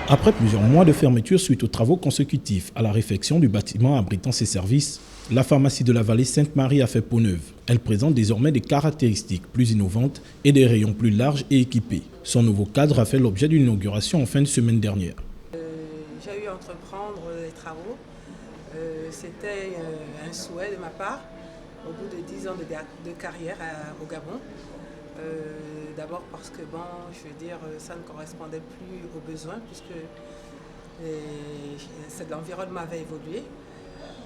Après plusieurs mois de fermeture suite aux travaux consécutifs à la réfection du bâtiment abritant ses services, la pharmacie de la vallée Sainte-Marie a fait peau neuve. Elle présente désormais des caractéristiques plus innovantes et des rayons plus larges et équipés. Son nouveau cadre a fait l'objet d'une inauguration en fin de semaine dernière. J'ai eu à entreprendre les travaux. C'était un souhait de ma part, au bout de 10 ans de carrière au Gabon. D'abord parce que ça ne correspondait plus aux besoins puisque l'environnement avait évolué.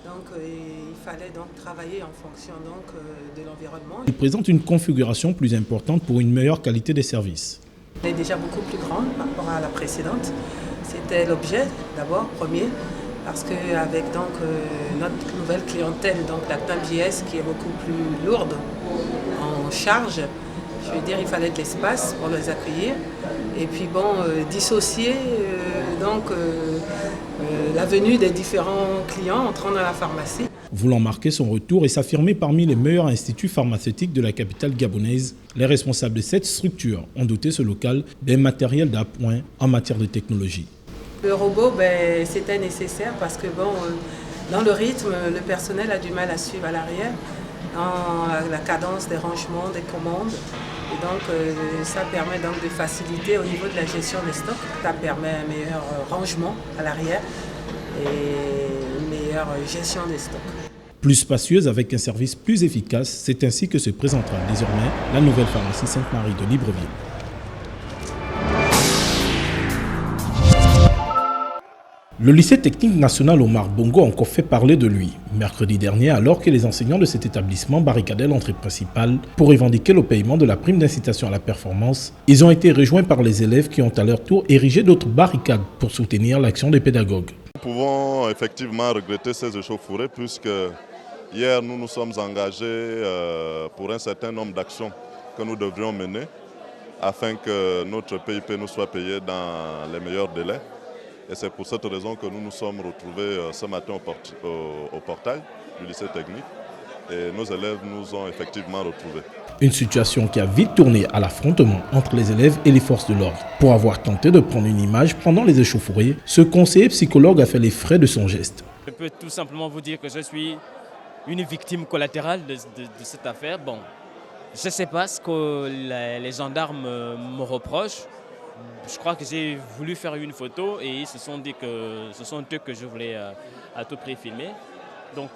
Donc il fallait donc travailler en fonction de l'environnement. Il présente une configuration plus importante pour une meilleure qualité des services. Elle est déjà beaucoup plus grande par rapport à la précédente. C'était l'objet d'abord, premier, parce qu'avec notre nouvelle clientèle, donc la TIMJS qui est beaucoup plus lourde en charge, il fallait de l'espace pour les accueillir. Et puis dissocier la venue des différents clients entrant dans la pharmacie. Voulant marquer son retour et s'affirmer parmi les meilleurs instituts pharmaceutiques de la capitale gabonaise, les responsables de cette structure ont doté ce local d'un matériel d'appoint en matière de technologie. Le robot, c'était nécessaire parce que dans le rythme, le personnel a du mal à suivre à l'arrière, dans la cadence des rangements, des commandes. Et donc, ça permet de faciliter au niveau de la gestion des stocks. Ça permet un meilleur rangement à l'arrière et une meilleure gestion des stocks. Plus spacieuse avec un service plus efficace, c'est ainsi que se présentera désormais la nouvelle pharmacie Sainte-Marie de Libreville. Le lycée technique national Omar Bongo a encore fait parler de lui. Mercredi dernier, alors que les enseignants de cet établissement barricadaient l'entrée principale pour revendiquer le paiement de la prime d'incitation à la performance, ils ont été rejoints par les élèves qui ont à leur tour érigé d'autres barricades pour soutenir l'action des pédagogues. Nous pouvons effectivement regretter ces échauffourées puisque hier nous nous sommes engagés pour un certain nombre d'actions que nous devrions mener afin que notre PIP nous soit payé dans les meilleurs délais. Et c'est pour cette raison que nous nous sommes retrouvés ce matin au portail du lycée technique et nos élèves nous ont effectivement retrouvés. Une situation qui a vite tourné à l'affrontement entre les élèves et les forces de l'ordre. Pour avoir tenté de prendre une image pendant les échauffourées, ce conseiller psychologue a fait les frais de son geste. Je peux tout simplement vous dire que je suis une victime collatérale de cette affaire. Je ne sais pas ce que les gendarmes me reprochent. Je crois que j'ai voulu faire une photo et ils se sont dit que ce sont eux que je voulais à tout prix filmer. Donc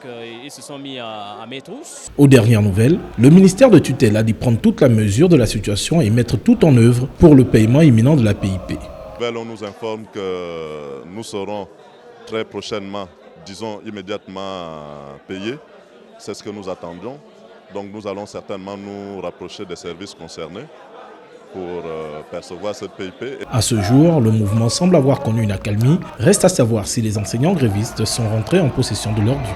ils se sont mis à mes trousses. Aux dernières nouvelles, le ministère de tutelle a dit prendre toute la mesure de la situation et mettre tout en œuvre pour le paiement imminent de la PIP. On nous informe que nous serons très prochainement, disons immédiatement payés. C'est ce que nous attendions. Donc nous allons certainement nous rapprocher des services concernés pour percevoir cette PIP. À ce jour, le mouvement semble avoir connu une accalmie. Reste à savoir si les enseignants grévistes sont rentrés en possession de leur dû.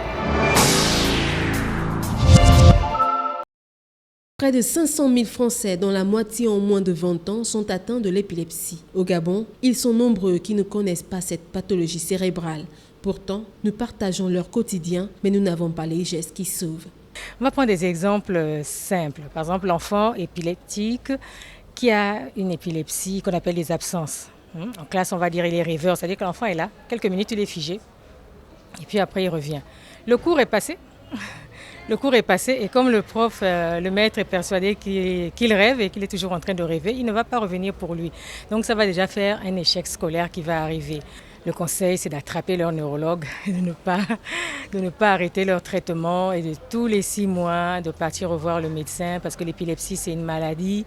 Près de 500 000 Français, dont la moitié ont moins de 20 ans, sont atteints de l'épilepsie. Au Gabon, ils sont nombreux qui ne connaissent pas cette pathologie cérébrale. Pourtant, nous partageons leur quotidien, mais nous n'avons pas les gestes qui sauvent. On va prendre des exemples simples. Par exemple, l'enfant épileptique qui a une épilepsie qu'on appelle des absences. En classe, on va dire il est rêveur, c'est-à-dire que l'enfant est là, quelques minutes il est figé, et puis après il revient. Le cours est passé, et comme le prof, le maître est persuadé qu'il rêve et qu'il est toujours en train de rêver, il ne va pas revenir pour lui. Donc ça va déjà faire un échec scolaire qui va arriver. Le conseil, c'est d'attraper leur neurologue, de ne pas arrêter leur traitement et de tous les 6 mois de partir revoir le médecin parce que l'épilepsie, c'est une maladie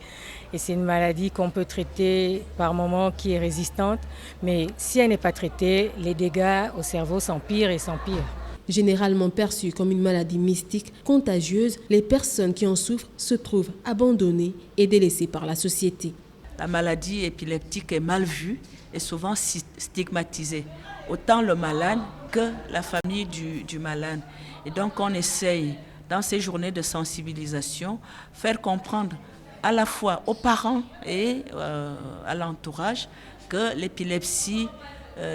et c'est une maladie qu'on peut traiter par moment qui est résistante. Mais si elle n'est pas traitée, les dégâts au cerveau s'empirent et s'empirent. Généralement perçue comme une maladie mystique, contagieuse, les personnes qui en souffrent se trouvent abandonnées et délaissées par la société. La maladie épileptique est mal vue et souvent stigmatisée, autant le malade que la famille du malade. Et donc on essaye, dans ces journées de sensibilisation, faire comprendre à la fois aux parents et à l'entourage que l'épilepsie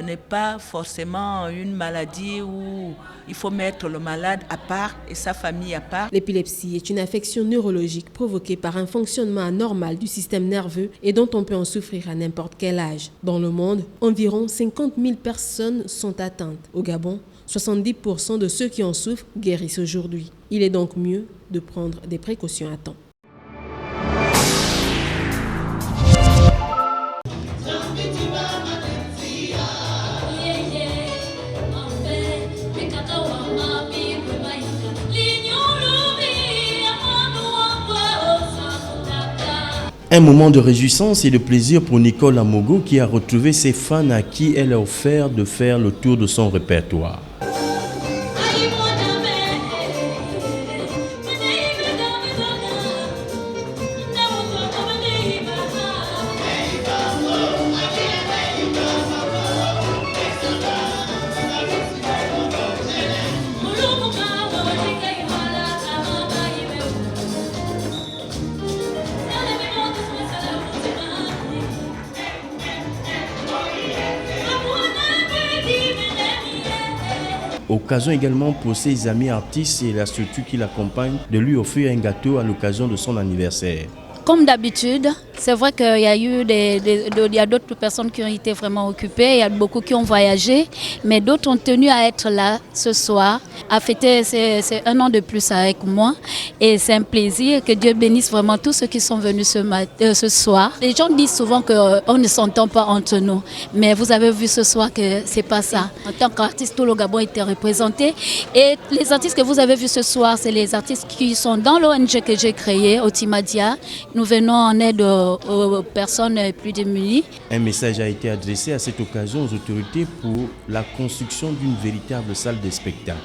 n'est pas forcément une maladie où il faut mettre le malade à part et sa famille à part. L'épilepsie est une affection neurologique provoquée par un fonctionnement anormal du système nerveux et dont on peut en souffrir à n'importe quel âge. Dans le monde, environ 50 000 personnes sont atteintes. Au Gabon, 70% de ceux qui en souffrent guérissent aujourd'hui. Il est donc mieux de prendre des précautions à temps. Un moment de réjouissance et de plaisir pour Nicole Amogo qui a retrouvé ses fans à qui elle a offert de faire le tour de son répertoire. Occasion également pour ses amis artistes et la structure qui l'accompagne de lui offrir un gâteau à l'occasion de son anniversaire. Comme d'habitude, c'est vrai qu'il y a eu d'autres personnes qui ont été vraiment occupées, il y a beaucoup qui ont voyagé, mais d'autres ont tenu à être là ce soir, à fêter c'est un an de plus avec moi. Et c'est un plaisir, que Dieu bénisse vraiment tous ceux qui sont venus ce soir. Les gens disent souvent qu'on ne s'entend pas entre nous, mais vous avez vu ce soir que c'est pas ça. En tant qu'artiste, tout le Gabon était représenté. Et les artistes que vous avez vus ce soir, c'est les artistes qui sont dans l'ONG que j'ai créée, Otimadia. Nous venons en aide aux personnes plus démunies. Un message a été adressé à cette occasion aux autorités pour la construction d'une véritable salle de spectacle.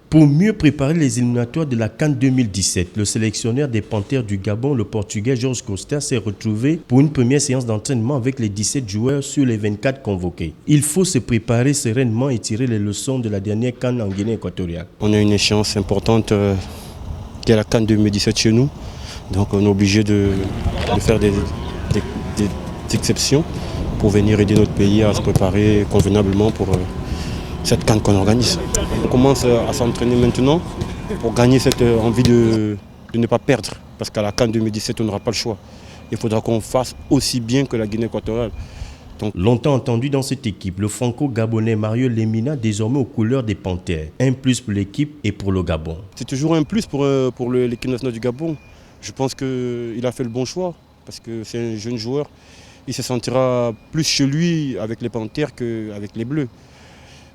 Pour mieux préparer les éliminatoires de la CAN 2017, le sélectionneur des Panthères du Gabon, le Portugais Jorge Costa, s'est retrouvé pour une première séance d'entraînement avec les 17 joueurs sur les 24 convoqués. Il faut se préparer sereinement et tirer les leçons de la dernière CAN en Guinée équatoriale. On a une échéance importante qui est la CAN 2017 chez nous, donc on est obligé de faire des exceptions pour venir aider notre pays à se préparer convenablement pour cette CAN qu'on organise. On commence à s'entraîner maintenant pour gagner cette envie de ne pas perdre. Parce qu'à la CAN 2017, on n'aura pas le choix. Il faudra qu'on fasse aussi bien que la Guinée équatoriale. Donc, longtemps entendu dans cette équipe, le franco-gabonais Mario Lemina, désormais aux couleurs des Panthères. Un plus pour l'équipe et pour le Gabon. C'est toujours un plus pour l'équipe nationale du Gabon. Je pense qu'il a fait le bon choix parce que c'est un jeune joueur. Il se sentira plus chez lui avec les Panthères qu'avec les Bleus.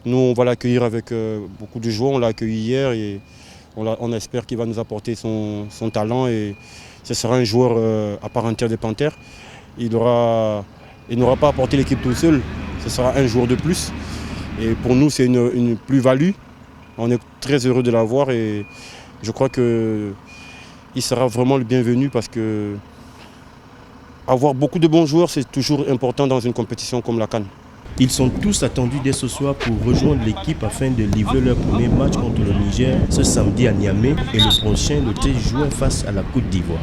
Nous, on va l'accueillir avec beaucoup de joie. On l'a accueilli hier et on espère qu'il va nous apporter son talent. Et ce sera un joueur à part entière des Panthères. Il n'aura pas apporté l'équipe tout seul. Ce sera un joueur de plus. Et pour nous, c'est une plus-value. On est très heureux de l'avoir et je crois qu'il sera vraiment le bienvenu parce que avoir beaucoup de bons joueurs, c'est toujours important dans une compétition comme la CAN. Ils sont tous attendus dès ce soir pour rejoindre l'équipe afin de livrer leur premier match contre le Niger ce samedi à Niamey et le prochain le 13 juin face à la Côte d'Ivoire.